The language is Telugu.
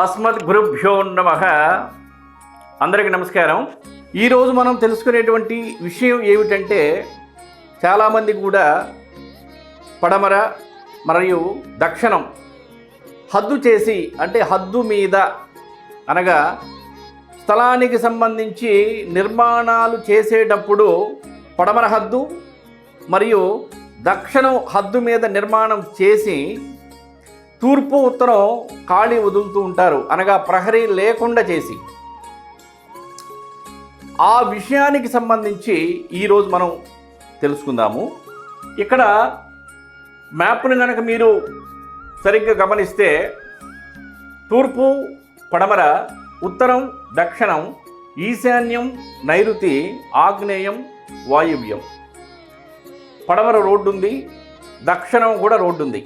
అస్మద్ గురుభ్యో నమః. అందరికీ నమస్కారం. ఈరోజు మనం తెలుసుకునేటువంటి విషయం ఏమిటంటే, చాలామంది కూడా పడమర మరియు దక్షిణం హద్దు చేసి, అంటే హద్దు మీద అనగా స్థలానికి సంబంధించి నిర్మాణాలు చేసేటప్పుడు పడమర హద్దు మరియు దక్షిణం హద్దు మీద నిర్మాణం చేసి తూర్పు ఉత్తరం ఖాళీ వదులుతూ ఉంటారు, అనగా ప్రహరీ లేకుండా చేసి. ఆ విషయానికి సంబంధించి ఈరోజు మనం తెలుసుకుందాము. ఇక్కడ మ్యాప్ను కనుక మీరు సరిగ్గా గమనిస్తే తూర్పు పడమర, ఉత్తరం దక్షిణం, ఈశాన్యం నైరుతి, ఆగ్నేయం వాయువ్యం. పడమర రోడ్డు ఉంది, దక్షిణం కూడా రోడ్డు ఉంది.